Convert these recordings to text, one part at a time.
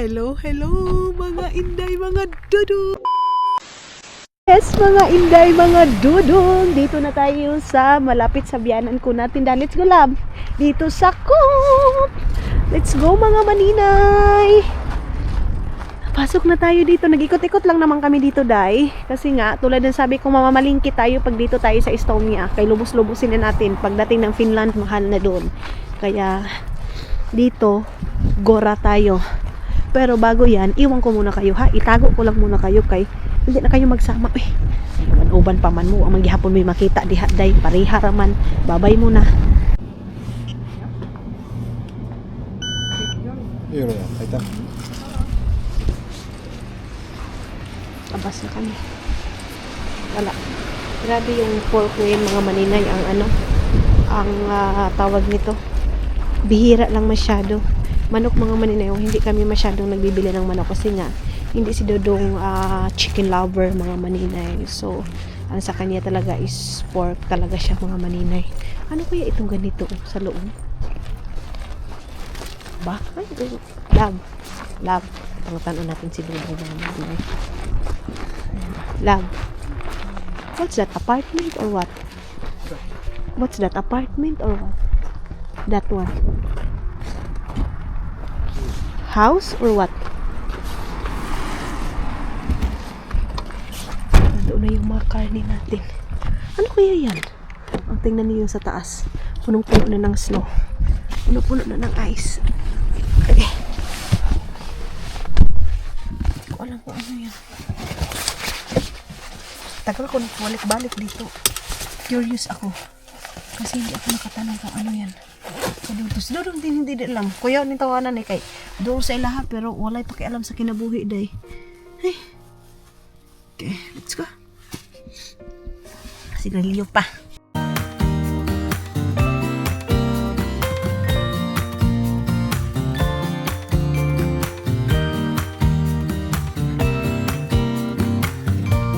Hello, hello mga inday, mga dudong. Yes, mga inday, mga dudong. Dito na tayo sa malapit sa biyanan ko natin. Let's go, love. Dito sa Coop. Let's go, mga maninay. Pasok na tayo dito. Nag-ikot-ikot lang naman kami dito, day. Kasi nga, tulad ng sabi ko, mamamalingki tayo pag dito tayo sa Estonia. Kay lubos-lubusin na natin. Pagdating ng Finland, mahal na doon. Kaya, dito, gora tayo. Pero bago yan, iwan ko muna kayo ha. Itago ko lang muna kayo kay hindi na kayo magsama. Uban pa man mo. Ang maghihapon may makita. Day, pareha raman. Babay muna. Yun na, kita. Abas na kami. Wala. Grabe yung pork ngayon mga maninay. Ang tawag nito. Bihira lang masyado. Manok mga maninay, hindi kami masyadong nagbibili ng manok kasi nga hindi si Dodong chicken lover mga maninay. So, ang sa kanya talaga is pork talaga siya mga maninay. Ano kaya itong ganito sa loob? Ba? Ay, love. Tanong natin si Dodong mga maninay. Love. What's that? Apartment or what? What's that? Apartment or what? That one. House or what? Nandoon na yung mga karne natin. Ano kaya yan? Ang tingnan niyo sa taas. Punong-puno na ng snow. Puno-puno na ng ice. Okay. Hindi ko alam kung ano yan. Tagal ko balik-balik dito. Curious ako. Kasi hindi ako nakatanong kung ano yan. Dudong din hindi alam. Kuya ni tawanan kay doon sa ilaha pero walay pakialam sa kinabuhi day. Hey. Okay, let's go. Sigarilyo pa.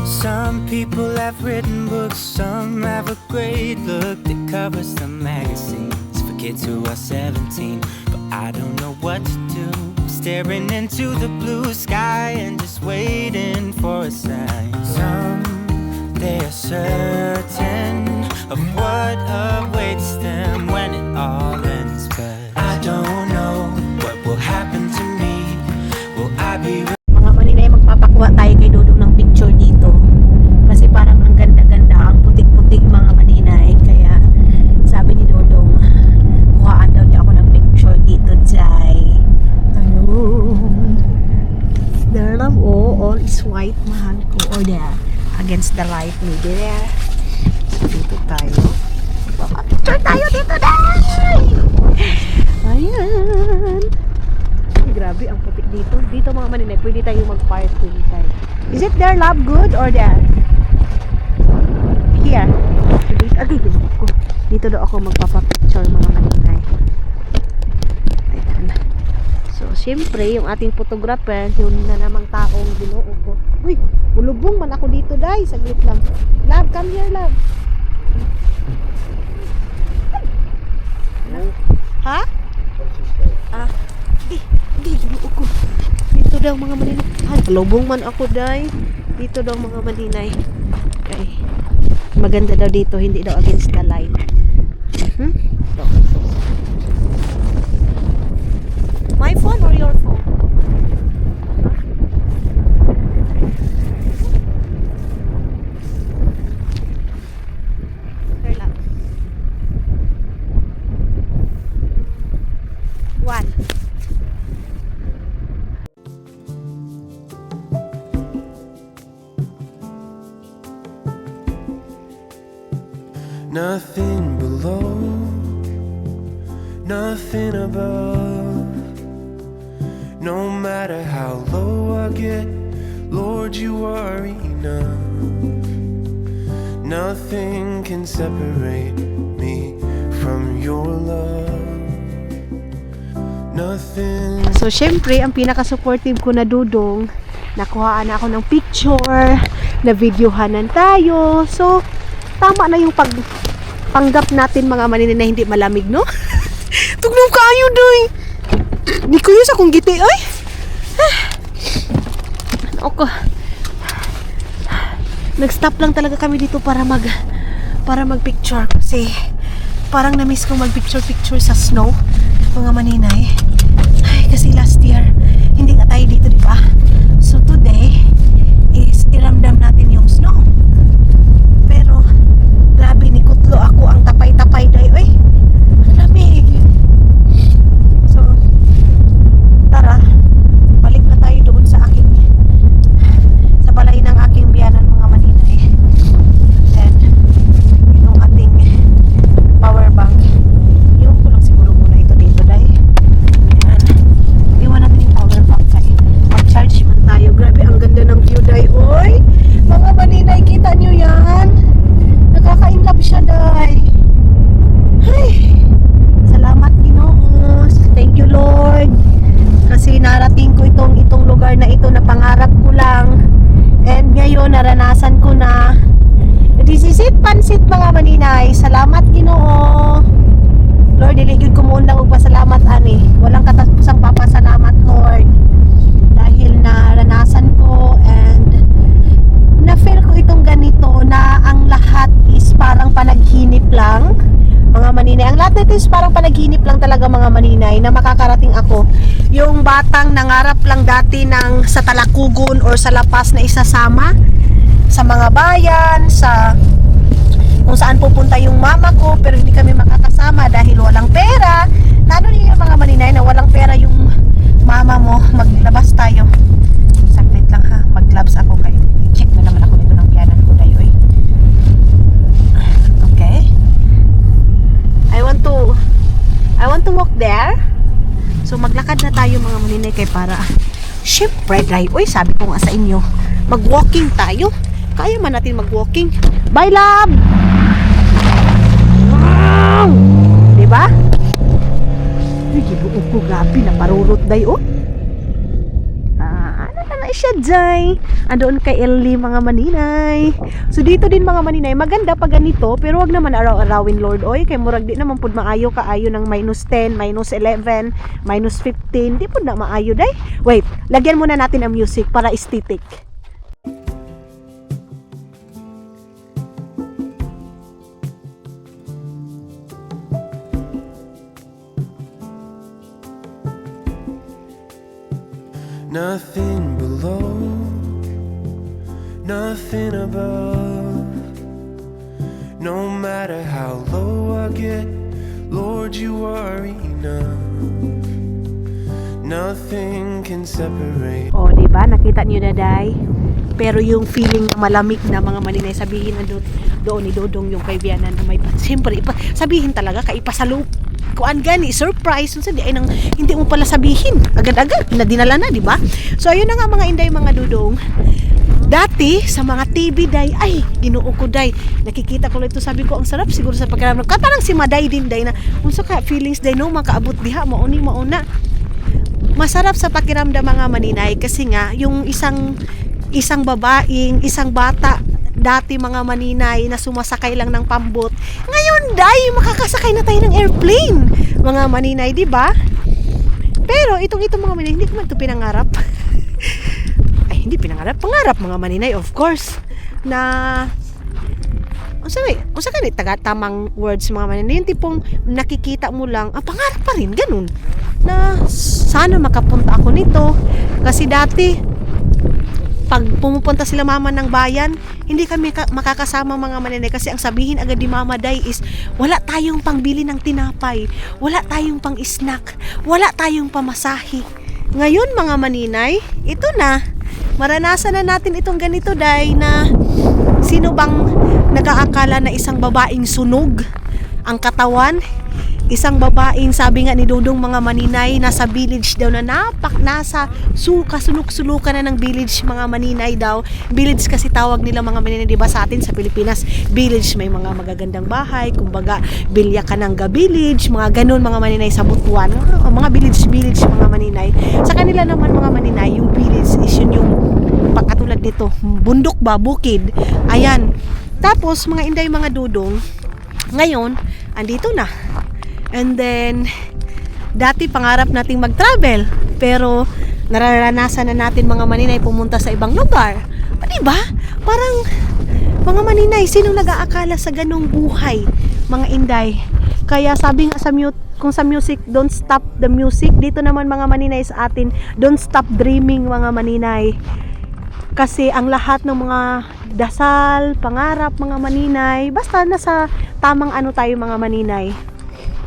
Some people have written books, some have a great look that covers the magazines for kids who are 17. But I don't know what to do, staring into the blue sky and just waiting for a sign. Some, they are certain of what awaits them when it all ends. But I don't know what will happen to me. Will I be Mga maninay, magpapakuha tayo kay Dodong ng picture dito. Kasi parang ang ganda-ganda, ang putik-putik mga maninay. Kaya sabi ni Dodong, kuhaan daw niya ako ng picture dito, Jai. Ayun. There, love. Oh, all is white, mahal ko. Or there, against the light ni there. So, dito tayo. Picture tayo dito, Jai! Ayan. Ay, grabe, ang putik dito. Dito mga maninay, pwede tayo mag-park. Is it there, love? Good or there? Here. Dito daw ako magpapapicture mga maninay. Ayan. So, syempre, yung ating photographer, yun na namang taong binuo ko. Uy, bulubong man ako dito, day. Saglit lang. Love, come here, love. Ha? Hindi, binuo ko. Dito daw mga maninay. Ay, kalubong man ako, day. Dito daw mga maninay. Okay. Maganda daw dito, hindi daw against the light. Ito. My phone or your phone? Here lang. One. Nothing below, nothing above. No matter how low I get, Lord, you are enough. Nothing can separate me from your love. Nothing. So, syempre, ang pinaka-supportive ko na Dodong, nakuhaan na ako ng picture, na videohanan tayo. So, tama na yung panggap natin mga maninay na hindi malamig, no? Tugnaw kayo, doy. Di ko yun sa kong giti, ay. Ako. Nag-stop lang talaga kami dito para mag-picture kasi parang na-miss ko mag-picture sa snow, mga maninay. Ay, kasi last year hindi nga tayo dito, di ba? So today is iramdam natin yung snow. Pero grabe, ni kutlo ako ang tapay-tapay day. Uy, ang lamig. So tara, balik na tayo doon sa balay ng aking biyanan, mga maninay. Then itong ating power bank, iwan ko lang siguro muna ito dito dahil iwan natin yung power bank kaya mag-charge man tayo. Grabe, ang ganda ng view dahil. Oy, mga maninay, kita nyo yan? Nakaka-inlove siya dahil. Ay, salamat Ginoo. Thank you Lord kasi narating ko itong lugar na ito na pangarap ko lang. And ngayon naranasan ko na. This is it, pansit, mga maninay. Salamat Ginoo. Lord, diligid ko muna og pasalamat ani. Walang katapusang papasalamat Lord. Dahil naranasan ko and na-feel ko itong ganito na ang lahat is parang panaginip lang. Mga maninay, ang lahat nito is parang panaginip lang talaga, mga maninay, na makakarating ako. Yung batang nangarap lang dati ng sa Talakugon or sa Lapas na isasama sa mga bayan, sa kung saan pupunta yung mama ko, pero hindi kami makakasama dahil walang pera. Lalo niyo yung mga maninay na walang pera yung mama mo. Maglabas tayo. Saglit lang ha, mag-gloves ako kayo. I-check na naman ako dito ng piyanan ko tayo eh. Okay. I want to walk there. So maglakad na tayo, mga maninay, kay para syempre dahil, uy, sabi ko nga sa inyo, mag-walking tayo. Kaya man natin mag-walking. Bye love. Wow! Diba? Uy, gibuok ko, gabi na parurot day oh. Ano na siya day? Andoon kay Ellie, mga maninay. So dito din, mga maninay, maganda pa ganito, pero wag naman araw-arawin Lord. Oy, kay murag di naman pud maayo kaayo ng -10, -11, -15. Di pud na maayo day. Wait, lagyan muna natin ang music para aesthetic. Nothing below, nothing above. No matter how low I get, Lord, you are enough. Nothing can separate. Oh, di ba? Nakita niyo na, day. Pero yung feeling na malamig na, mga maninay, sabihin na doon ni Dodong yung kaibiyanan na may, siyempre, sabihin talaga, kaipasaluk. Kuan gani, surprise. Di ay nang hindi mo pala sabihin. Agad-agad, dinala na, di ba? So, ayun na nga, mga inday, mga Dodong. Dati, sa mga TV, day, ay, Ginoo ko, day. Nakikita ko lang ito, sabi ko, ang sarap siguro sa pagkaramdam. Parang si Maday din, day, na, unsa ka feelings, day, no, makaabot diha, mauna. Masarap sa pakiramdam, mga maninay, kasi nga, yung isang bata, dati, mga maninay, na sumasakay lang ng pambot. Ngayon, day, makakasakay na tayo ng airplane. Mga maninay, di ba? Pero itong mga maninay, hindi ko man ito pinangarap. Ay, hindi pinangarap. Pangarap, mga maninay, of course. Na unsa kanit tamang words, mga maninay, yung tipong nakikita mo lang, pangarap pa rin, ganun. Na sana makapunta ako nito. Kasi dati, pag pumupunta sila mama ng bayan, hindi kami makakasama, mga maninay, kasi ang sabihin agad ni Mama Day is wala tayong pangbili ng tinapay, wala tayong pang snack, wala tayong pamasahe. Ngayon, mga maninay, ito na, maranasan na natin itong ganito, day, na sino bang nag-aakala na isang babaeng sunog ang katawan? Isang babaeng, sabi nga ni Dodong, mga maninay, nasa village daw na nasa kasuluk-sulukan na ng village, mga maninay daw. Village kasi tawag nila, mga maninay, diba sa atin sa Pilipinas, village may mga magagandang bahay, kumbaga bilya ka ng village, mga ganun, mga maninay, sa Butuan, mga village, mga maninay. Sa kanila naman, mga maninay, yung village is yun yung pagkatulad nito, bundok ba, bukid, ayan. Tapos, mga inday, mga Dodong, ngayon, andito na. And then, dati pangarap nating mag-travel, pero nararanasan na natin mga maninay pumunta sa ibang lugar. Diba? Parang mga maninay, sino nag-aakala sa ganong buhay? Mga inday. Kaya sabi nga kung sa music, don't stop the music. Dito naman mga maninay sa atin, don't stop dreaming mga maninay. Kasi ang lahat ng mga dasal, pangarap mga maninay, basta nasa tamang ano tayo mga maninay.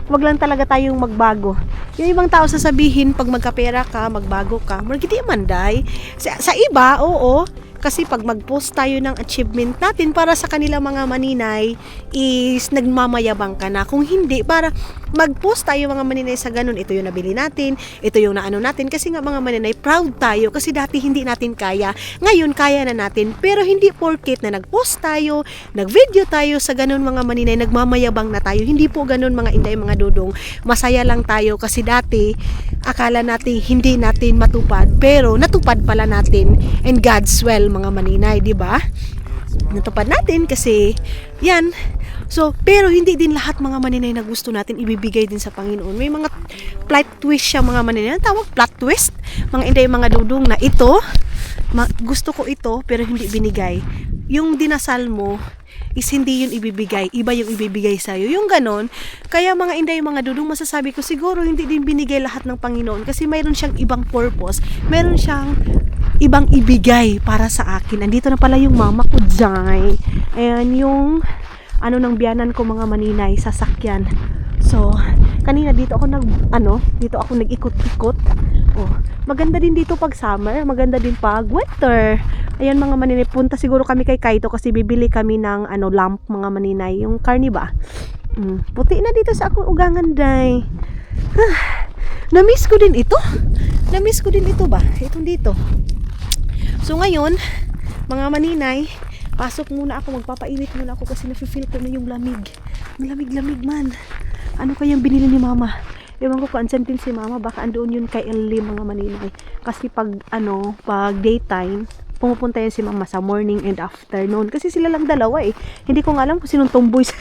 Wag lang talaga tayong magbago. Yung ibang tao sasabihin, pag magkapera ka, magbago ka. Margiti manday. Sa iba, oo. Kasi pag mag-post tayo ng achievement natin para sa kanila mga maninay is nagmamayabang ka na. Kung hindi, para mag-post tayo mga maninay sa ganun, ito yung nabili natin, ito yung naano natin. Kasi nga mga maninay, proud tayo kasi dati hindi natin kaya. Ngayon, kaya na natin. Pero hindi porket na nag-post tayo, nag-video tayo sa ganun mga maninay, nagmamayabang na tayo. Hindi po ganun mga inday, mga dudong. Masaya lang tayo kasi dati, akala natin hindi natin matupad. Pero natupad pala natin and God's well mga maninay, di ba? Natupad natin kasi yan. So, pero hindi din lahat mga maninay na gusto natin ibibigay din sa Panginoon. May mga plot twist siya mga maninay. Ang tawag plot twist. Mga inday, mga dudong na ito, gusto ko ito pero hindi binigay. Yung dinasal mo is hindi yun ibibigay, iba yung ibibigay sa'yo. Yung ganon, kaya mga inday, mga dudong, masasabi ko siguro hindi din binigay lahat ng Panginoon kasi mayroon siyang ibang purpose, mayroon siyang ibang ibigay para sa akin. Andito na pala yung mama ko dyan. Ayan yung ano ng biyanan ko mga maninay, sasakyan. So, kanina dito ako nag-ikot-ikot. Oh, maganda din dito pag summer, maganda din pag winter. Ayan mga maninay, punta siguro kami kay Kaito kasi bibili kami ng lamp mga maninay, yung karni ba? Puti na dito sa akong ugangan day. Na-miss ko din ito. Na-miss ko din ito ba? Itong dito. So ngayon, mga maninay, pasok muna ako, magpapainit muna ako kasi nafe-feel ko na yung lamig. Ang lamig-lamig man. Ano kayang binili ni mama? Ewan ko kung ansan din si mama, baka andoon yun kay Ellie mga maninay. Kasi pag daytime, pumupunta yan si mama sa morning and afternoon. Kasi sila lang dalawa eh. Hindi ko nga alam kung sinong tomboy sa...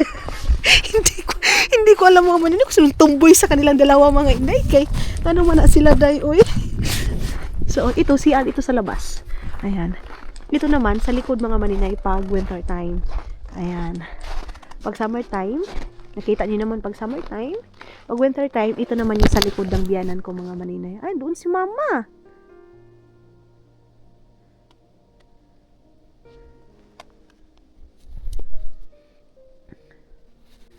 hindi ko alam mga maninay kung sinong tomboy sa kanilang dalawa mga inday. Kay, ano man na sila day, oy. So, ito sa labas. Ayan. Ito naman, sa likod mga maninay pag winter time. Ayan. Pag summer time, nakita niyo naman pag summer time. Pag winter time, ito naman yung sa likod ng biyanan ko mga maninay. Ay, doon si mama.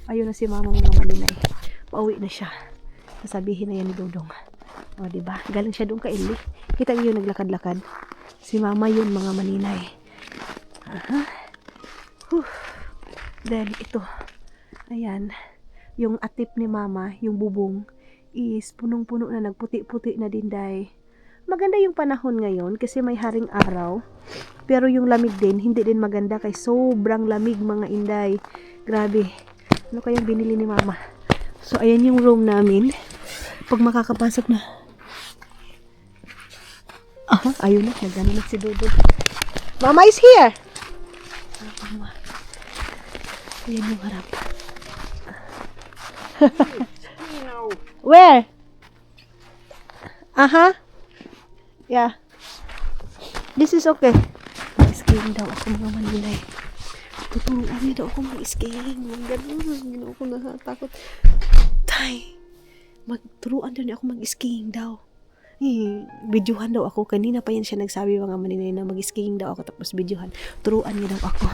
Ayun na si mama mga maninay. Pauwi na siya. Sasabihin na yan ni Dodong. O, diba? Galing siya doon ka Eli. Kita niyo yung naglakad-lakad. Si mama yun mga maninay. Then ito. Ayan. Yung atip ni mama, yung bubong, is punong-puno na, nagputi-puti na din day. Maganda yung panahon ngayon kasi may haring araw. Pero yung lamig din, hindi din maganda kay sobrang lamig mga inday. Grabe. Ano kayang binili ni mama? So ayan yung room namin. Pag makakapasok na. Ayun na, nagano na si Dodo. Mama is here! Mama. Ayan yung harap. Where? Yeah. This is okay. Mag-skiing daw ako mga maninay. Tuturuan niya daw ako mag-skiing. Ganun. Ginawa ko nakatakot. Tay. Magturuan daw niya ako mag-skiing daw. Videohan daw ako. Kanina pa yan siya nagsabi mga maninay na mag-skiing daw ako. Tapos videohan. Turuan niya daw ako.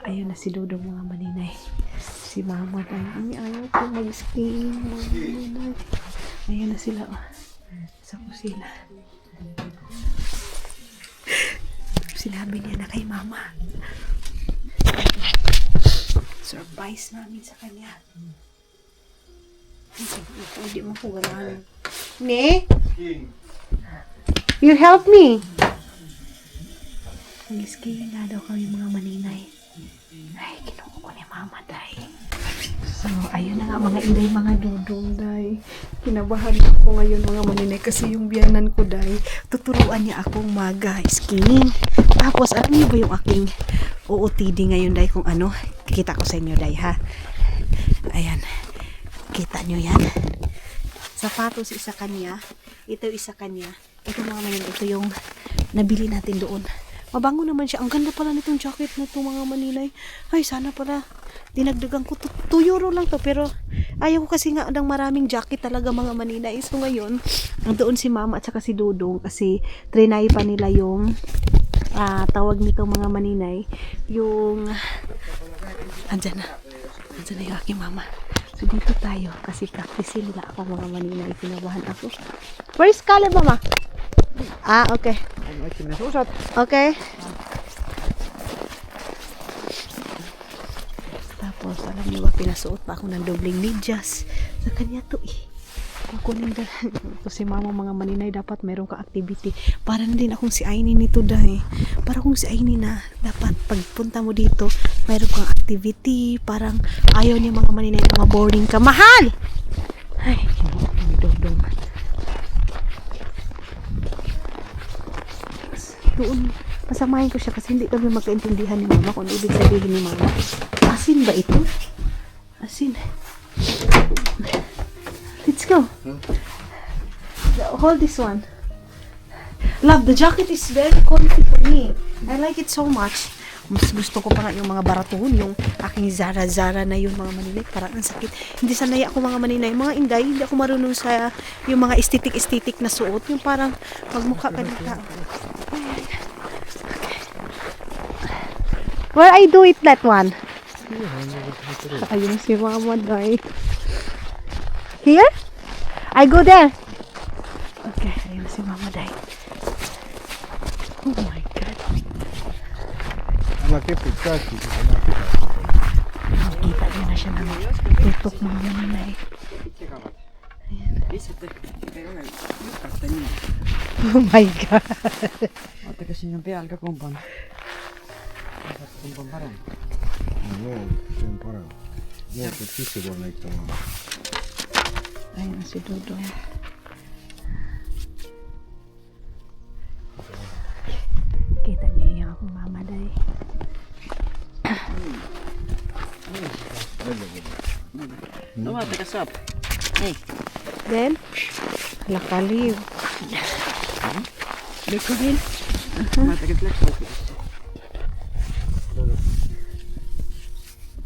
Ayun na si Dodong mga maninay. Si mama tayo. Ayaw ko mag-skiing mga maninay. Ayun na sila. Sa kusina. Sinabi niya na kay mama. Surprise namin sa kanya. Hindi mo ko ganahan. Ne? You help me? Mag-skiing nga daw kami mga maninay. Ay, kinuha ko ni mama, day. So, ayun na nga mga inday, mga dudong, day. Kinabahan ako ngayon mga maninay kasi yung biyanan ko, day. Tuturuan niya akong mag-skiing. Tapos, alam niyo ba yung aking OOTD ngayon, day, kung ano? Kikita ko sa inyo, day, ha? Ayan. Kita nyo yan. Sapatos isa kanya. Ito isa kanya. Ito mga maninay. Ito yung nabili natin doon. Mabango naman siya. Ang ganda pala nitong jacket na ito mga maninay. Ay, sana pala. Dinagdagan ko. 2 euro lang to. Pero ayaw ko kasi nga ng maraming jacket talaga mga maninay. So ngayon, doon si mama at saka si Dudong. Kasi trinay pa nila yung tawag nito mga maninay. Yung andyan na. Andyan na yung aking mama. So dito tayo. Kasi practice nila ako mga maninay. Pinabahan ako. Where's Caleb, mama? Okay. Okay. Tapos, alam niyo ba, pinasuot pa ako ng dobling medyas. Sa kanya to Kukunin na. Ito si mama mga maninay, dapat meron ka activity. Para na din akong si Aini nito dahil. Para kung si Aini na, dapat pagpunta mo dito, meron kang activity. Parang ayaw niya mga maninay na maboring ka. Mahal! Ay, dodong. Doon, pasamahin ko siya kasi hindi kami magkaintindihan ni mama kung ibig sabihin ni mama. Asin ba ito? Asin. Let's go. Hold this one. Love, the jacket is very comfy for me. I like it so much. Mas gusto ko pa nga yung mga baraton, yung aking Zara na yung mga maninay. Parang ang sakit. Hindi sanay ako mga maninay. Mga inday, hindi ako marunong sa yung mga aesthetic na suot. Yung parang magmukha ka ng tao. Where I do it that one? Ayun si mama day. Here? I go there. Okay, ayun si mama day. Oh my God. Nakita niyo na siya ng tutok mga mananay. Oh my God. Oota, kasi yung peal ka kumpan. Kumpan parang. No, see on parem. Muut, et sisse tulla näitama. Ayun si Dudong. Kita niyo yung akong mama day. No, vaata kas saab. Nii. Then, lakaliw. Lükka veel. Vaata kas läks hoopis.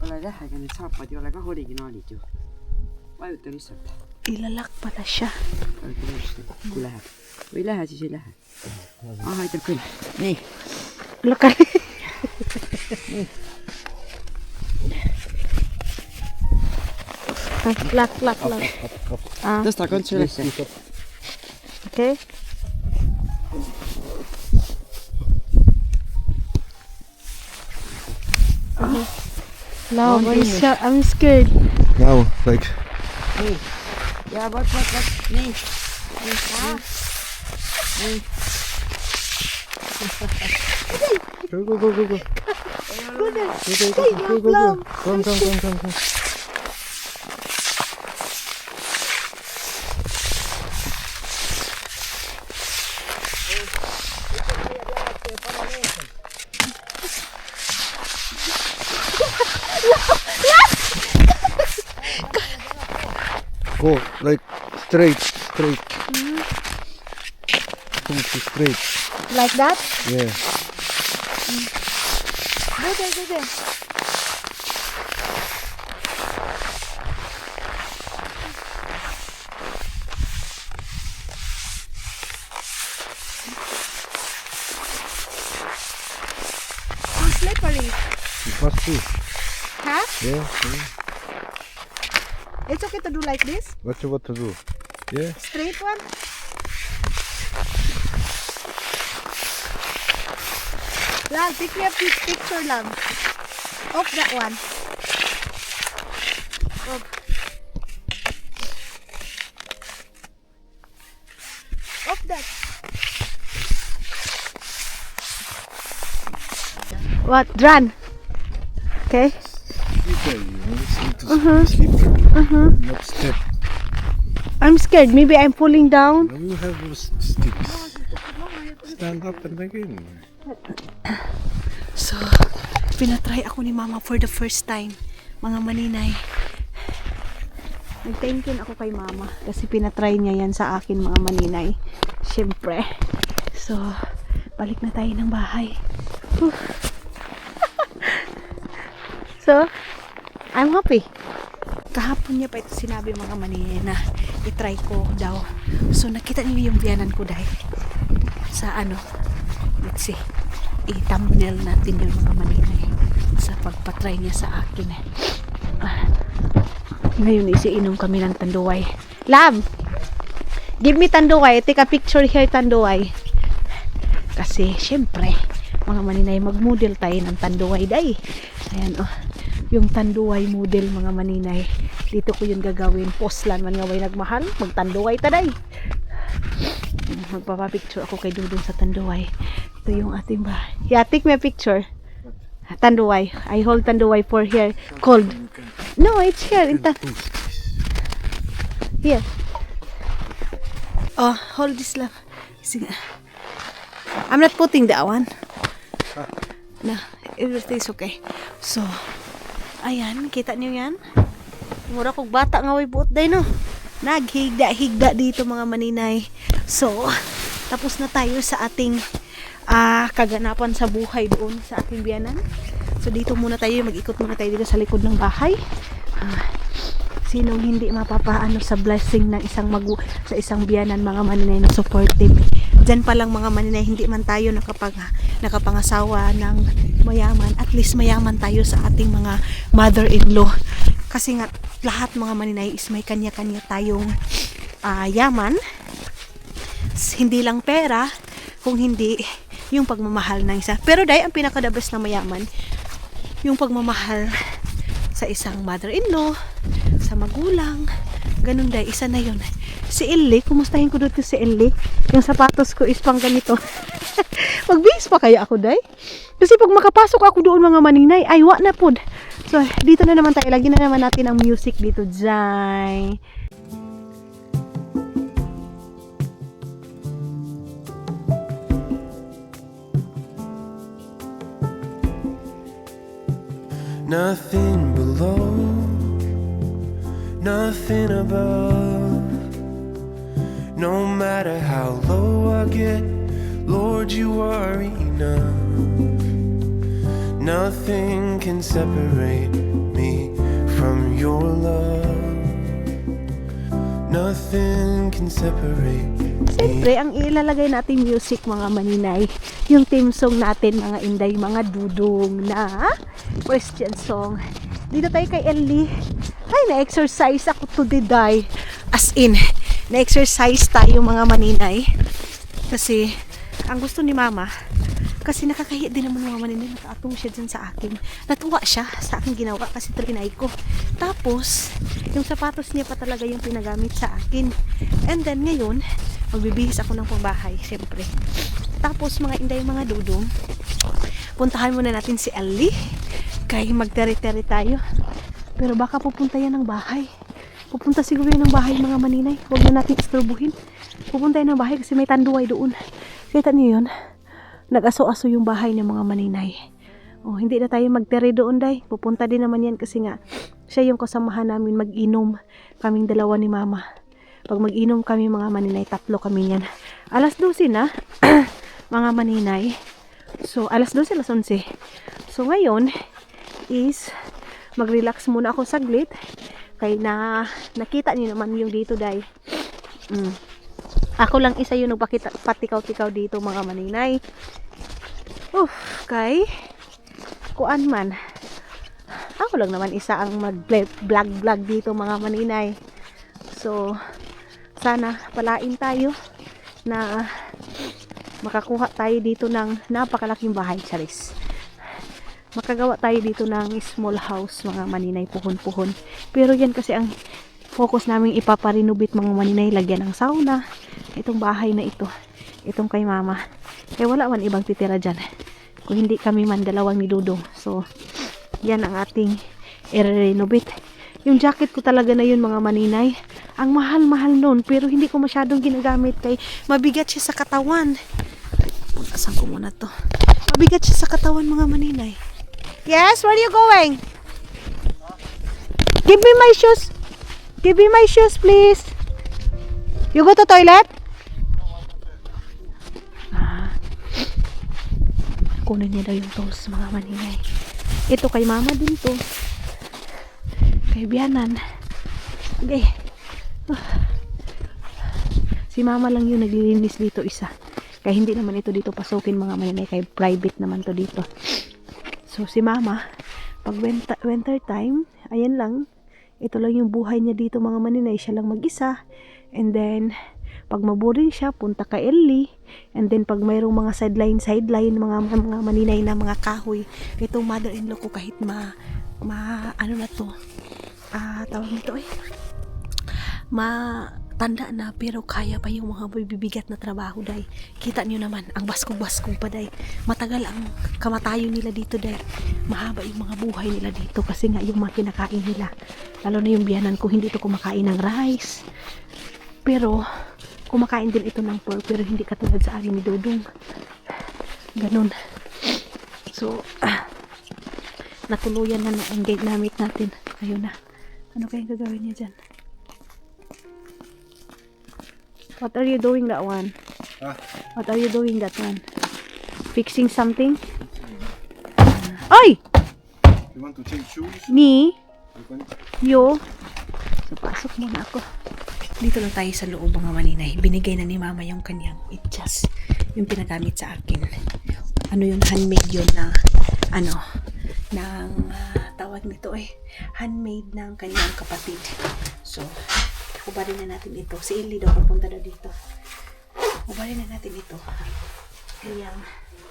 Ole tähe, aga need saapad ei ole kah originaalid ju. Vajuta lihtsalt. Ilalak pala siya. Kui läheb. Või ei lähe, siis ei lähe. Aitab küll. Nii. Lakaliw. Lak. Tõsta kontsu ülesse. Okay. No, I'm scared. Now, like. Nii. Ja, vot. Nii. Go. Come. Go, like straight. Come to straight. Like that? Yeah. Go there. It's slippery. It must be. Huh? Yeah. It's okay to do like this? What to do? Yeah. Straight one? Lang, take me a picture lang. Off that one. Off. Off that. What? Run. Okay. Sleep. Not step. I'm scared. Maybe I'm falling down. No, you have those sticks. Stand up and again. So, pinatry ako ni Mama for the first time. Mga maninay. Nag-thank you ako kay mama kasi pinatry niya yan sa akin mga maninay. Siyempre. So, balik na tayo ng bahay. Whew. So, I'm happy. Kahapon niya pa ito sinabi mga maninay na itry ko daw. So, nakita niyo yung biyanan ko dahil sa ano, let's see, i-thumbnail natin yung mga maninay sa pagpatry niya sa akin. Ngayon isiinom kami ng tanduay. Love! Give me tanduay. Take a picture here, tanduay. Kasi, syempre, mga maninay, mag-model tayo ng tanduay day. Ayan, oh. Yung tanduay model, mga maninay. Dito ko yun gagawin. Poslan man nga way nagmahal. Magtanduay taday. Magpapapicture ako kay Dudong sa tanduay. Ito yung ating bahay. Yeah, take me a picture. Tanduay. I hold tanduay for here. Cold. No, it's here. Here. Oh, hold this love. Sige. I'm not putting that one. No, everything's okay. So, ayan, kita niyo yan? Mura kong bata nga way buot day, no? Naghigda-higda dito mga maninay. So, tapos na tayo sa ating kaganapan sa buhay doon sa ating biyanan. So, dito muna tayo, mag-ikot muna tayo dito sa likod ng bahay. Sinong hindi mapapaano sa blessing ng sa isang biyanan mga maninay na supportive. Diyan pa lang mga maninay, hindi man tayo nakapangasawa ng mayaman. At least mayaman tayo sa ating mga mother-in-law. Kasi nga, lahat mga maninay is may kanya-kanya tayong yaman. Hindi lang pera, kung hindi yung pagmamahal ng isa. Pero dahil ang pinaka-the best na mayaman, yung pagmamahal sa isang mother-in-law, sa magulang, ganun dahil, isa na yun. Si Ellie, kumustahin ko dito si Ellie. Yung sapatos ko is pang ganito. Magbihis pa kaya ako dahil? Kasi pag makapasok ako doon mga maninay, ay wa na po. So, dito na naman tayo. Lagyan na naman natin ang music dito. Jai. Nothing below, nothing above. No matter how low I get, Lord, you are enough. Nothing can separate me from your love. Nothing can separate me. Siyempre, ang ilalagay natin music mga maninay, yung theme song natin mga inday, mga dudong na Christian song. Dito tayo kay Ellie. Ay, na-exercise ako today. As in, na-exercise tayo mga maninay. Kasi, ang gusto ni mama, kasi nakakahiya din naman mga maninay, nakaatong siya dyan sa akin. Natuwa siya sa aking ginawa kasi trinay ko. Tapos, yung sapatos niya pa talaga yung pinagamit sa akin. And then, ngayon, magbibihis ako ng pambahay, siyempre. Tapos, mga inday, mga dudong, puntahan muna natin si Ellie. Kaya magteri-teri tayo. Pero baka pupunta yan ng bahay. Pupunta siguro yan ng bahay mga maninay. Huwag na natin isturbuhin. Pupunta yan ng bahay kasi may tanduay doon. Kita niyo yun? Nag-aso-aso yung bahay ng mga maninay. Oh, hindi na tayo magteri doon, day. Pupunta din naman yan kasi nga siya yung kasamahan namin mag-inom. Kaming dalawa ni mama. Pag mag-inom kami mga maninay, 3 kami yan. Alas 12 na, mga maninay. So, alas 12, alas 11. So, ngayon is mag-relax muna ako saglit. Kaya nakita niyo naman yung dito, day. Ako lang isa yung nagpatikaw-tikaw dito mga maninay. Kay kuan man. Ako lang naman isa ang mag-vlog dito mga maninay. So, sana palain tayo na makakuha tayo dito ng napakalaking bahay, charis. Makagawa tayo dito ng small house mga maninay, puhon-puhon. Pero yan kasi ang focus namin ipaparenovate mga maninay, lagyan ng sauna. Itong bahay na ito, itong kay mama. Kaya wala man ibang titira dyan. Kung hindi kami man dalawang ni Dudong. So, yan ang ating i-renovate. Yung jacket ko talaga na yun mga maninay. Ang mahal-mahal nun, pero hindi ko masyadong ginagamit kay mabigat siya sa katawan. Puntasan ko muna to. Mabigat siya sa katawan mga maninay. Yes, where are you going? Give me my shoes. Give me my shoes, please. You go to toilet? Kunin niya daw yung toast, mga maninay. Ito kay mama din to. Kay biyanan. Okay. Si mama lang yung naglilinis dito isa. Kaya hindi naman ito dito pasukin, mga maninay. Kaya private naman to dito. So si mama, pag winter time, ayan lang. Ito lang yung buhay niya dito, mga maninay. Siya lang mag-isa. And then, pag maboring siya, punta ka Ellie. And then, pag mayroong mga sideline, mga maninay na mga kahoy. Itong mother-in-law ko kahit ano na to, tawag nito matanda na, pero kaya pa yung mga bibigat na trabaho, day. Kita nyo naman, ang baskong-baskong pa, day. Matagal ang kamatayo nila dito, day. Mahaba yung mga buhay nila dito kasi nga yung mga kinakain nila. Lalo na yung biyanan ko, hindi ito kumakain ng rice. Pero, kumakain din ito ng pork, pero hindi katulad sa akin ni Dodong. Ganun. So, natuluyan na ang gamit natin. Ayun na. Ano kayang gagawin niya dyan? What are you doing that one? What are you doing that one? Fixing something? Ay! You want to change shoes? Me? You can... Yo? So, pasok muna ako. Dito lang tayo sa loob, mga maninay. Binigay na ni mama yung kanyang itchas. Yung pinagamit sa akin. Ano yun? Handmade yun na, tawag nito handmade ng kanyang kapatid. So, kubarin na natin ito. Si Ellie daw pupunta na dito. Kubarin na natin ito. Kanyang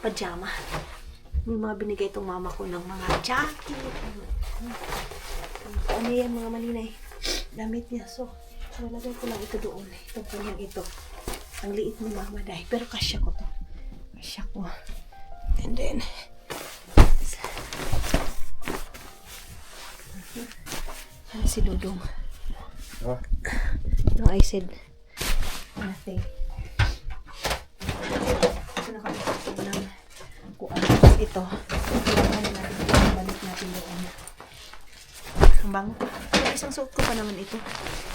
pajama. May mga binigay itong mama ko ng mga jacket. Ano yan, mga maninay? Damit niya. So, nalagay ko lang ito doon. Itong kanyang ito. Ang liit ni mama dahil. Pero kasya ko to. Kasya ko. And then, ano si Dodong? No, I said nothing. Ito na kami ito ng kuan. Ito. Balik natin doon. Ang bango. Isang suot ko pa naman ito.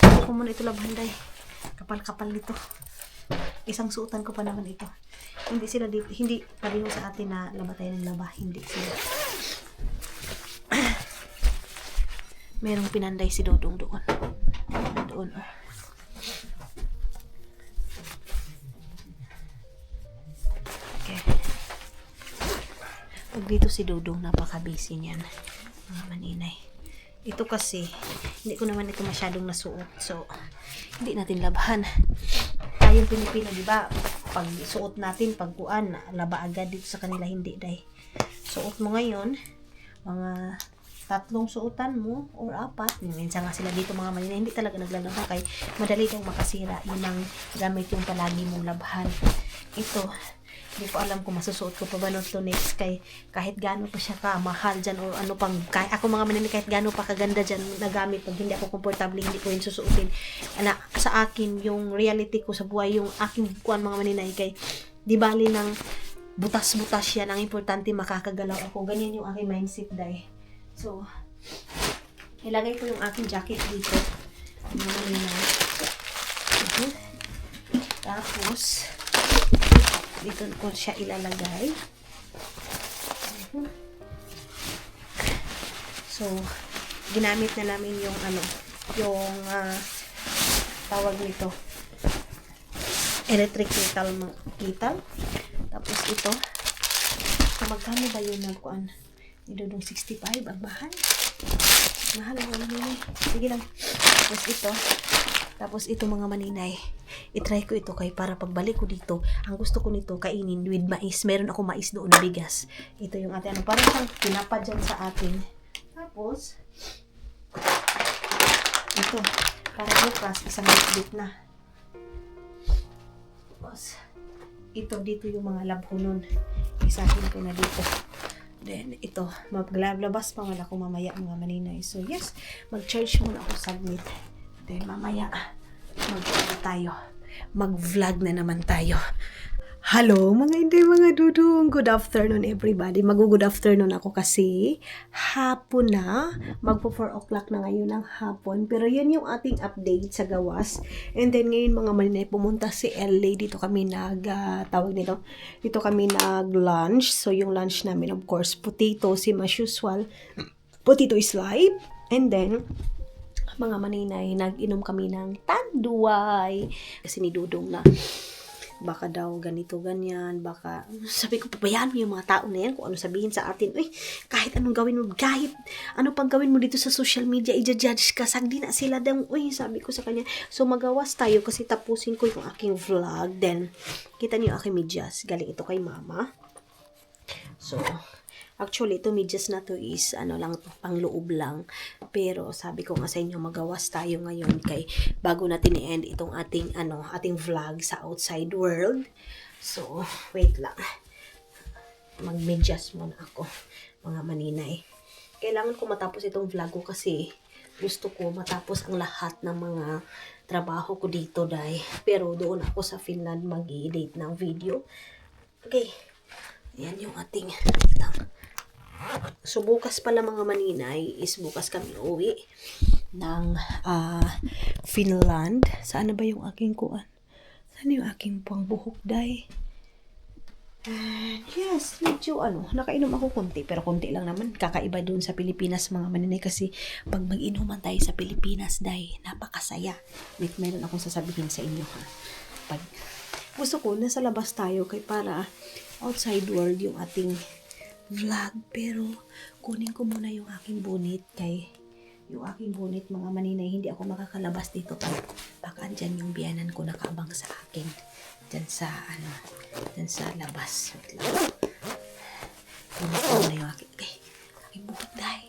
Suot ko muna ito labhanday. Kapal-kapal nito. Isang suotan ko pa naman ito. Hindi sila dito. Hindi pareho sa atin na laba tayo ng laba. Hindi sila. Merong pinanday si Dodong doon. Doon, Okay. Pag dito si Dodong, napaka-busy niyan. Mga maninay. Ito kasi, hindi ko naman ito masyadong nasuot. So, hindi natin labahan. Tayong Pilipino, di ba? Pag suot natin, pagkuan, laba agad dito sa kanila, hindi dahil. Suot mo ngayon, mga 3 suotan mo or 4. Minsan nga sila dito, mga maninay, hindi talaga naglalaba kay madali itong makasira. Yun ang gamit yung palagi mong labhan. Ito, hindi ko alam kung masusuot ko pa ba to next kay kahit gaano pa siya kamahal dyan o ano pang, kahit ako mga maninay, kahit gaano pa kaganda dyan na gamit, pag hindi ako komportable, hindi ko yun susuotin. Sa akin, yung reality ko sa buhay, yung aking bukuan, mga maninay, kay di bali ng butas-butas yan, ang importante makakagalaw ako. Ganyan yung aking mindset dahil. So, ilagay ko yung aking jacket dito. Tapos, dito ko siya ilalagay. So, ginamit na namin yung tawag nito, electric kettle. Tapos ito, magkano ba yun ng kuan? Idodong 65, ang mahal. Mahal ang maninay. Sige lang. Tapos ito mga maninay. I-try ko ito kay para pagbalik ko dito. Ang gusto ko nito kainin with mais. Meron ako mais doon na bigas. Ito yung atin. Parang siyang pinapa dyan sa atin. Tapos, ito. Para bukas, isang bit na. Tapos, ito dito yung mga labhonon. Isahin ko na dito. Then, ito, maglabas pa man ako mamaya, mga maninay. So, yes, mag-charge muna ako saglit. Then, mamaya, mag-vlog na naman tayo. Hello mga inday mga dudong, good afternoon everybody. Mag-good afternoon ako kasi hapon na, magpo 4 o'clock na ngayon ng hapon. Pero yan yung ating update sa gawas. And then ngayon mga maninay, pumunta si LA, dito kami dito kami nag-lunch. So yung lunch namin of course, potato, as usual, potato is live. And then mga maninay, nag-inom kami ng tanduay kasi ni Dudong na baka daw ganito, ganyan, baka, sabi ko, pabayaan mo yung mga tao na yan, kung ano sabihin sa atin, uy, kahit anong gawin mo, kahit ano pang gawin mo dito sa social media, i-judge ka, sagdi na sila daw, uy, sabi ko sa kanya, so magawas tayo, kasi tapusin ko yung aking vlog, then, kita niyo yung aking medyas, galing ito kay mama, so, actually, ito medyas na to is, pang loob lang. Pero, sabi ko nga sa inyo, magawas tayo ngayon kay, bago natin i-end itong ating vlog sa outside world. So, wait lang. Mag-medyas muna ako, mga maninay. Kailangan ko matapos itong vlog ko kasi, gusto ko matapos ang lahat ng mga trabaho ko dito, dahil. Pero, doon ako sa Finland mag-i-edit ng video. Okay. Yan yung ating, lang. So, bukas pala mga maninay, is bukas kami uwi ng Finland. Saan na ba yung aking kuan? Saan yung aking pangbuhok, day? Yes, medyo nakainom ako konti, pero konti lang naman. Kakaiba doon sa Pilipinas mga maninay kasi pag mag-inuman tayo sa Pilipinas, day, napakasaya. Meron akong sasabihin sa inyo, ha? Pag gusto ko, nasa labas tayo kay para outside world yung ating vlog, pero kunin ko muna yung aking bunit kay yung aking bunit mga maninay, hindi ako makakalabas dito baka andyan yung biyanan ko nakaabang sa akin dyan sa labas. Wait lang, kunin ko muna yung aking bunit, dahil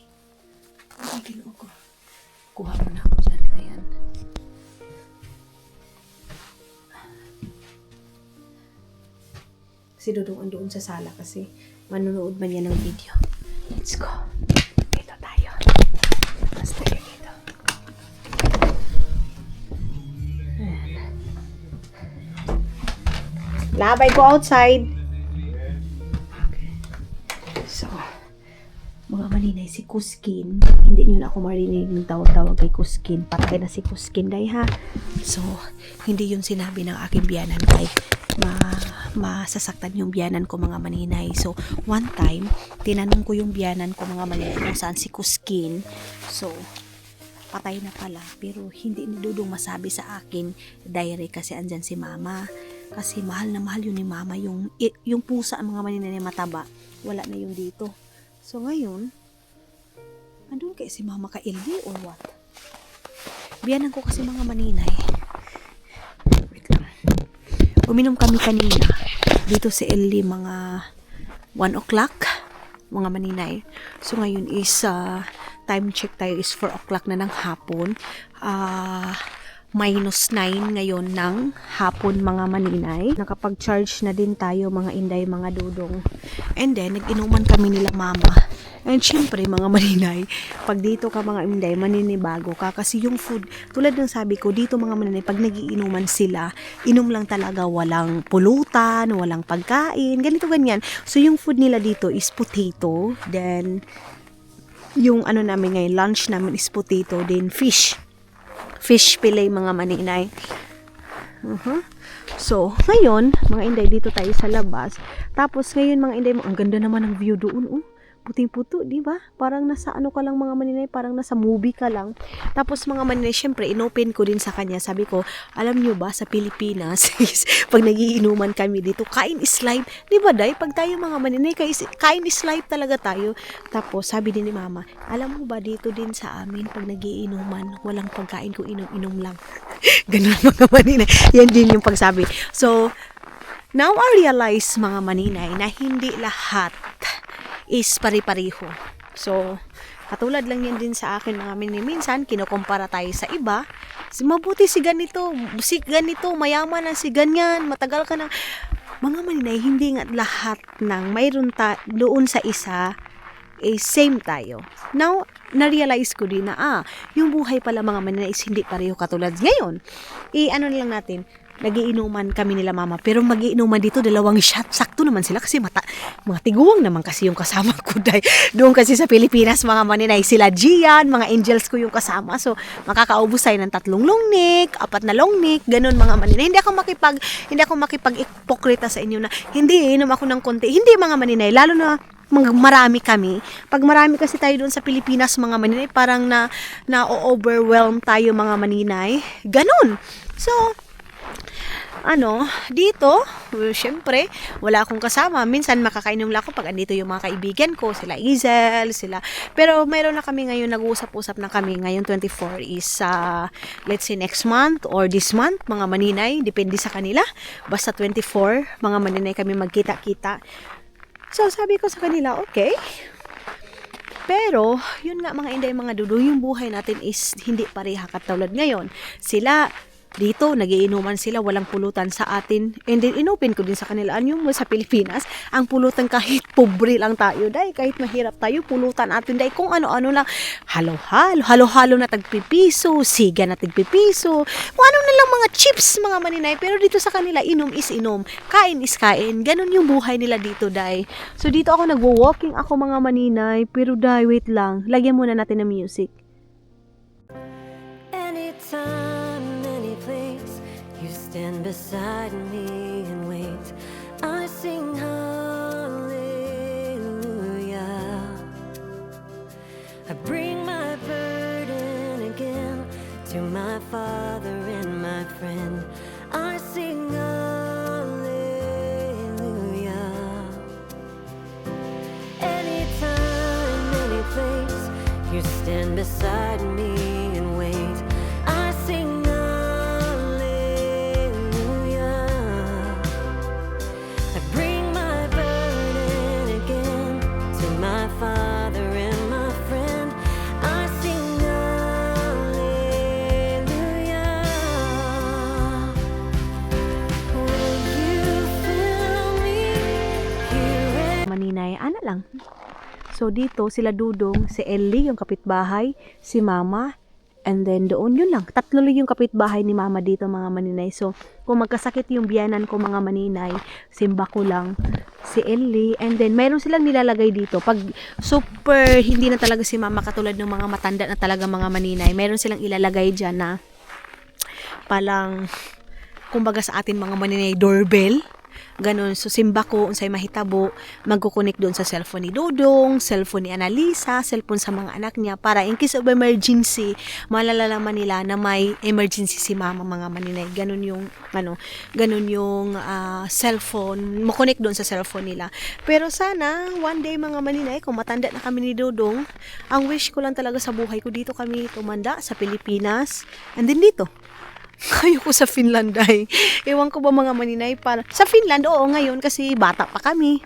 ginoo ko, kuha mo na ako dyan. Ayan, si Dudong andoon sa sala kasi manonood man yan ng video. Let's go. Dito tayo. Mas tayo dito. Ayan. Labay ko outside. So, mga maninay, si Kuskin, hindi nyo na ako marinig ng tawag-tawag kay Kuskin. Patay na si Kuskin, day, ha? So, hindi yun sinabi ng aking biyanan kay masasaktan yung biyanan ko mga maninay. So, one time, tinanong ko yung biyanan ko mga maninay kung saan si Kuskin. So, patay na pala. Pero, hindi ni Dudong masabi sa akin direct kasi andyan si mama. Kasi mahal na mahal yun ni mama. Yung pusa mga maninay mataba, wala na yung dito. So, ngayon, andun kaya si mama ka LD or what? Biyanan ko kasi mga maninay. Uminom kami kanina dito sa LA mga 1 o'clock mga maninay. So ngayon is time check tayo is 4 o'clock na ng hapon. Minus 9 ngayon ng hapon mga maninay. Nakapag-charge na din tayo mga inday, mga dudong. And then nag-inuman kami nila mama. And syempre mga maninay, pag dito ka mga inday, maninibago ka kasi yung food, tulad ng sabi ko, dito mga maninay, pag nagiinuman sila, inom lang talaga, walang pulutan, walang pagkain, ganito ganyan. So yung food nila dito is potato, then yung namin ngayon, lunch namin is potato, then fish fillet mga maninay. So, ngayon, mga inday, dito tayo sa labas. Tapos, ngayon, mga inday, ang ganda naman ng view doon, puting-puto, di ba? Parang nasa ka lang mga maninay, parang nasa movie ka lang. Tapos mga maninay, syempre, inopen ko din sa kanya. Sabi ko, alam nyo ba, sa Pilipinas, pag nagiinuman kami dito, kain is live. Di ba, day? Pag tayo mga maninay, kain is live talaga tayo. Tapos, sabi din ni mama, alam mo ba, dito din sa amin, pag nagiinuman, walang pagkain kung inom-inom lang. Ganun mga maninay. Yan din yung pagsabi. So, now I realize mga maninay, na hindi lahat is pari-pariho. So, katulad lang yan din sa akin mga minsan, kinukumpara tayo sa iba. Mabuti si ganito, mayaman na si ganyan, matagal ka na. Mga maninay, hindi nga lahat ng mayroon doon sa isa, same tayo. Now, na-realize ko din na, yung buhay pala mga maninay is hindi pareho katulad ngayon. Na lang natin, nagiinuman kami nila mama. Pero magiinuman dito, 2 shot. Sakto naman sila kasi mga tiguang naman kasi yung kasama ko. Doon kasi sa Pilipinas, mga maninay, sila Gian, mga angels ko yung kasama. So, makakaubos tayo ng 3 long neck, 4 na long neck, ganun mga maninay. Hindi ako makipag-ipokrita sa inyo na hindi, inom ako ng konti. Hindi mga maninay, lalo na marami kami. Pag marami kasi tayo doon sa Pilipinas, mga maninay, parang na-overwhelm tayo mga maninay. Ganun. So, dito, syempre, wala akong kasama. Minsan makakainom lang ako pag andito yung mga kaibigan ko, sila Izel, sila. Pero mayroon na kami ngayon, nag-uusap-usap na kami. Ngayon 24 is, let's say next month or this month, mga maninay, depende sa kanila. Basta 24, mga maninay kami magkita-kita. So, sabi ko sa kanila, okay. Pero, yun nga mga inday, mga dudu, yung buhay natin is hindi pareha katulad ngayon. Sila, dito, nagiinuman sila, walang pulutan sa atin. And then, inopen ko din sa kanila, yung sa Pilipinas, ang pulutan kahit pobre lang tayo, kahit mahirap tayo, pulutan atin, kung ano-ano lang, halo-halo na tagpipiso, siga na tagpipiso, kung ano na lang mga chips, mga maninay, pero dito sa kanila, inom is inom, kain is kain, ganun yung buhay nila dito, So, dito ako nagwo-walking ako, mga maninay, pero wait lang, lagyan muna natin ng music. Anytime, any place, you stand beside me and wait. I sing hallelujah. I bring my burden again to my Father and my friend. I sing hallelujah. Anytime, any place, you stand beside me and wait. I sing hallelujah. I bring my burden again to my Father and my friend. I sing hallelujah. Will you fill me here? Maninay, lang. So, dito, sila Dudong, si Ellie, yung kapitbahay, si Mama, and then doon, yun lang. 3 lang yung kapitbahay ni Mama dito, mga maninay. So, kung magkasakit yung biyanan ko, mga maninay, simba ko lang si Ellie, and then, mayroon silang nilalagay dito. Pag super, hindi na talaga si Mama katulad ng mga matanda na talaga mga maninay, mayroon silang ilalagay dyan na palang, kumbaga sa atin mga maninay, doorbell. Ganon. So, simba ko, unsay mahitabo, magkukunik doon sa cellphone ni Dodong, cellphone ni Annalisa, cellphone sa mga anak niya, para in case of emergency, malalalaman nila na may emergency si Mama, mga maninay. Ganon yung, cellphone, makunik doon sa cellphone nila. Pero sana, one day, mga maninay, kung matanda na kami ni Dodong, ang wish ko lang talaga sa buhay ko, dito kami tumanda sa Pilipinas, and then dito. Ayoko sa Finland Ewan ko ba mga maninay, para sa Finland, oo ngayon kasi bata pa kami.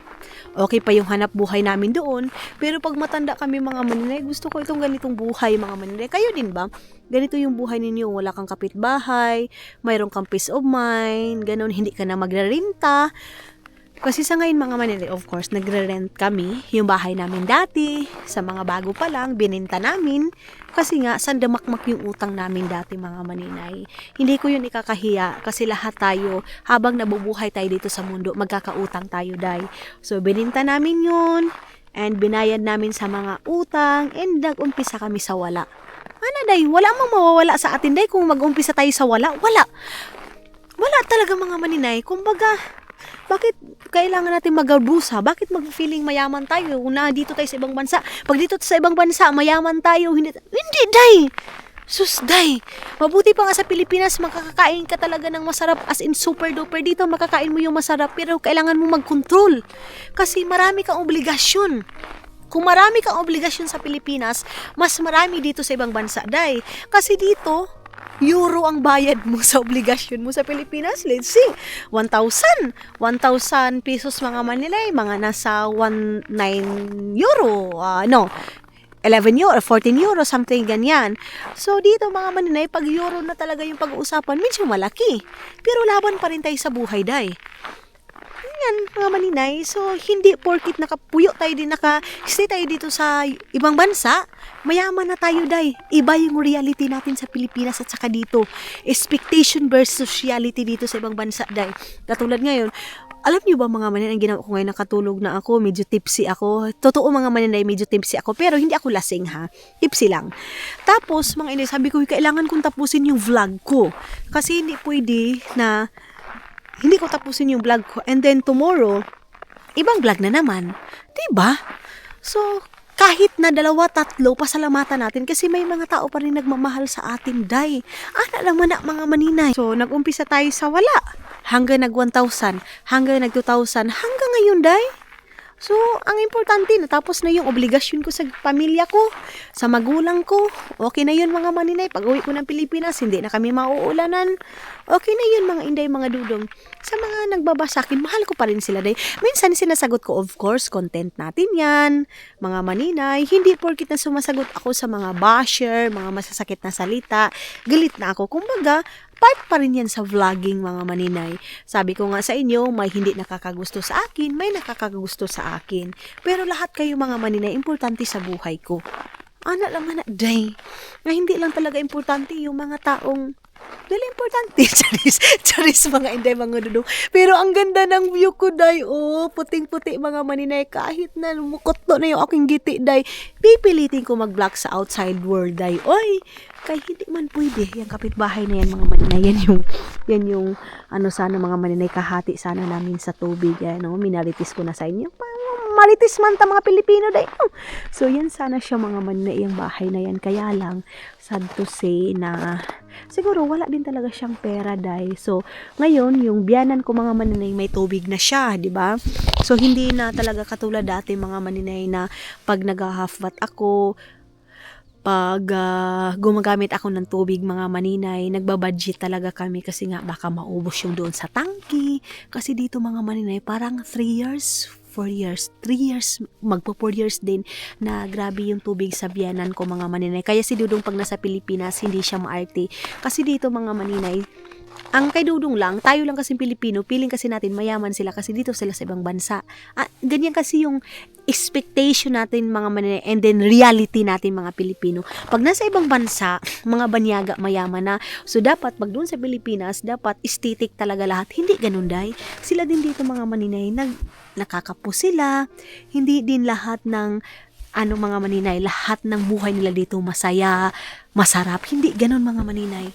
Okay pa yung hanap buhay namin doon. Pero pag matanda kami mga maninay, gusto ko itong ganitong buhay mga maninay. Kayo din ba? Ganito yung buhay ninyo, wala kang kapitbahay, mayroon kang peace of mind, ganon, hindi ka na magrarenta. Kasi sa ngayon mga maninay, of course, nagre-rent kami. Yung bahay namin dati, sa mga bago pa lang, bininta namin. Kasi nga, sandamakmak yung utang namin dati mga maninay. Hindi ko yun ikakahiya kasi lahat tayo, habang nabubuhay tayo dito sa mundo, magkakautang tayo, So, bininta namin yun, and binayad namin sa mga utang, and nag-umpisa kami sa wala. Wala mang mawawala sa atin, kung mag-umpisa tayo sa wala. Wala talaga mga maninay. Kumbaga, bakit kailangan natin magabusa? Bakit mag-feeling mayaman tayo na dito tayo sa ibang bansa? Pag dito sa ibang bansa, mayaman tayo. Hindi, Sus, mabuti pa nga sa Pilipinas, makakakain ka talaga ng masarap, as in super duper. Dito, makakain mo yung masarap, pero kailangan mo mag-control. Kasi marami kang obligasyon. Kung marami kang obligasyon sa Pilipinas, mas marami dito sa ibang bansa, Kasi dito, euro ang bayad mo sa obligasyon mo. Sa Pilipinas, let's see, 1,000 pesos mga manilay, mga nasa 9 euro, 11 euro, 14 euro, something ganyan. So, dito mga maninay, pag euro na talaga yung pag-uusapan, medyo malaki. Pero laban pa rin tayo sa buhay, yan, mga maninay. So, hindi porkit nakapuyo tayo din, naka-stay tayo dito sa ibang bansa, mayaman na tayo, day. Iba yung reality natin sa Pilipinas at saka dito. Expectation versus reality dito sa ibang bansa, day. Katulad ngayon, alam niyo ba mga maninay, ang ginawa ko ngayon, nakatulog na ako, medyo tipsy ako. Totoo mga maninay, medyo tipsy ako, pero hindi ako lasing ha. Tipsy lang. Tapos, mga inay, sabi ko, kailangan kong tapusin yung vlog ko. Kasi hindi pwede na hindi ko tapusin yung vlog ko. And then tomorrow, ibang vlog na naman. Diba? So, kahit na 2-3, pasalamatan natin kasi may mga tao pa rin nagmamahal sa atin, day. Ana lang man mga maninay. So, nag-umpisa tayo sa wala. Hanggang nag 1,000, hanggang nag 2,000, hanggang ngayon, day. So, ang importante, natapos na yung obligasyon ko sa pamilya ko, sa magulang ko. Okay na yun mga maninay. Pag uwi ko ng Pilipinas, hindi na kami mauulanan. Okay na yun mga inday, mga dudong. Sa mga nagbabasa akin, mahal ko pa rin sila, day. Minsan sinasagot ko, of course, content natin yan. Mga maninay, hindi porkit na sumasagot ako sa mga basher, mga masasakit na salita. Galit na ako. Kumbaga, part pa rin yan sa vlogging mga maninay. Sabi ko nga sa inyo, may hindi nakakagusto sa akin, may nakakagusto sa akin. Pero lahat kayo mga maninay, importante sa buhay ko. Ana lang na, day. Na hindi lang talaga importante yung mga taong dahil importante. Charis mga inday, mga dudong. Pero ang ganda ng view ko, day. Oh, puting-puti mga maninay. Kahit na lumukot na yung aking giti, day. Pipilitin ko mag-vlog sa outside world, day. Oy, kahit hindi man pwede. Yung kapitbahay na yan, mga maninay. Yan yung sana mga maninay, kahati sana namin sa tubig. Yan, no? Minaritis ko na sa inyo. Maritis man ta mga Pilipino, day. So, yan sana siya mga maninay, yung bahay na yan. Kaya lang, sad to say na siguro wala din talaga siyang pera, day. So, ngayon, yung biyanan ko mga maninay, may tubig na siya, di ba? So, hindi na talaga katulad dati mga maninay na pag nag-half bath ako, pag gumagamit ako ng tubig mga maninay, nagbabudget talaga kami kasi nga baka maubos yung doon sa tangki. Kasi dito mga maninay, parang 3 years, 4 years, 3 years, magpo 4 years din na grabe yung tubig sa biyanan ko mga maninay. Kaya si Dudong pag nasa Pilipinas, hindi siya maarte. Kasi dito mga maninay, ang kay Dudong lang, tayo lang kasi Pilipino, feeling kasi natin mayaman sila kasi dito sila sa ibang bansa. Ganyan kasi yung expectation natin mga maninay and then reality natin mga Pilipino. Pag nasa ibang bansa, mga banyaga mayaman na. So dapat pag doon sa Pilipinas, dapat aesthetic talaga lahat. Hindi ganun, day. Sila din dito mga maninay, nakakapo sila. Hindi din lahat ng mga maninay, lahat ng buhay nila dito masaya, masarap. Hindi ganun mga maninay.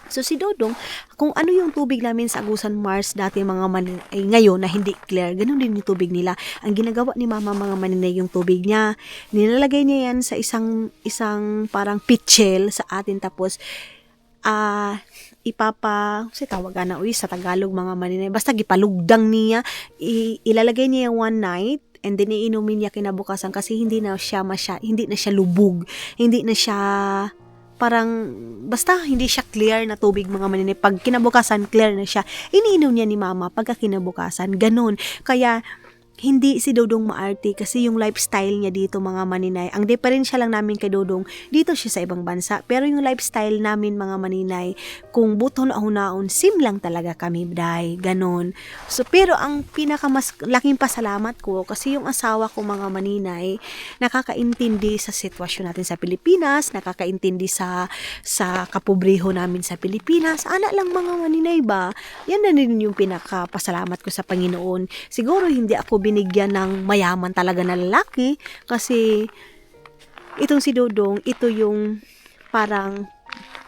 So si Dodong, kung ano yung tubig namin sa Agusan Mars dati mga maninay, ngayon na hindi clear, ganun din yung tubig nila. Ang ginagawa ni mama mga maninay yung tubig niya, nilalagay niya yan sa isang parang pitchel sa atin, tapos tawagan na sa Tagalog mga maninay, basta gipalugdang niya, ilalagay niya yung one night, and then iinumin niya kinabukasan kasi hindi na siya lubog, hindi na siya parang, basta hindi siya clear na tubig mga maninay. Pag kinabukasan, clear na siya. Iniinom niya ni mama pagka kinabukasan. Ganun. Kaya, hindi si Dodong maarte kasi yung lifestyle niya dito mga maninay. Ang diferensya lang namin kay Dodong, dito siya sa ibang bansa. Pero yung lifestyle namin mga maninay, kung buto na hunaon, sim lang talaga kami, day. Ganon. So, pero ang pinakamas laking pasalamat ko, kasi yung asawa ko mga maninay, nakakaintindi sa sitwasyon natin sa Pilipinas, nakakaintindi sa kapobreho namin sa Pilipinas. Ana lang mga maninay ba? Yan na rin yung pinakapasalamat ko sa Panginoon. Siguro hindi ako binigyan ng mayaman talaga na lalaki kasi itong si Dodong, ito yung parang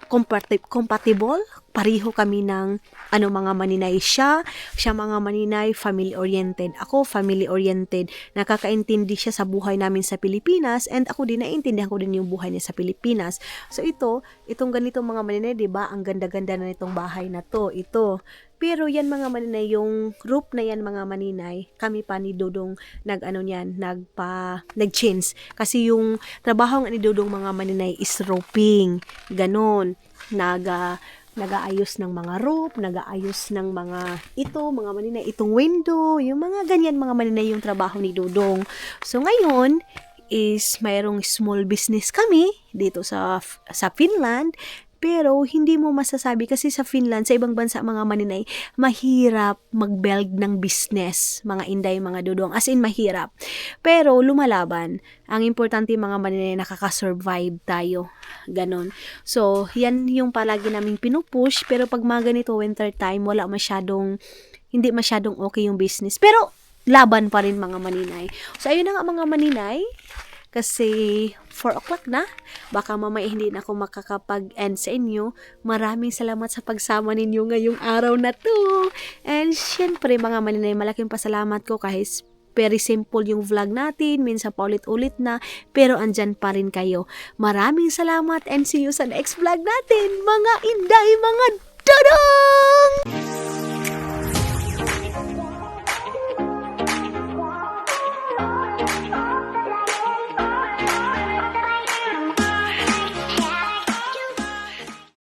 compatible, pareho kami ng mga maninay siya mga maninay, family oriented, ako family oriented, nakakaintindi siya sa buhay namin sa Pilipinas, and ako din naiintindihan ko din yung buhay niya sa Pilipinas. So itong ganito mga maninay, 'di ba? Ang ganda-ganda na nitong bahay na to, pero yan mga maninay, yung roof na yan mga maninay, kami pa ni Dodong nag-change. Kasi yung trabaho ni Dodong mga maninay is roofing. Ganon. Nag-aayos ng mga roof, nag-aayos ng mga mga maninay, itong window, yung mga ganyan mga maninay yung trabaho ni Dodong. So ngayon, is mayroong small business kami dito sa Finland. Pero hindi mo masasabi kasi sa Finland, sa ibang bansa mga maninay, mahirap mag-build ng business, mga inday, mga dudong. As in, mahirap. Pero lumalaban. Ang importante mga maninay, nakaka-survive tayo. Ganon. So, yan yung palagi naming pinupush. Pero pag mga ganito, winter time, hindi masyadong okay yung business. Pero, laban pa rin mga maninay. So, ayun na nga mga maninay. Kasi 4 o'clock na. Baka mamaya hindi na ako makakapag-end sa inyo. Maraming salamat sa pagsama ninyo ngayong araw na to. And syempre mga maninay, malaking pasalamat ko kahit very simple yung vlog natin. Minsan paulit-ulit na. Pero andyan pa rin kayo. Maraming salamat and see you sa next vlog natin. Mga inday, mga dodong!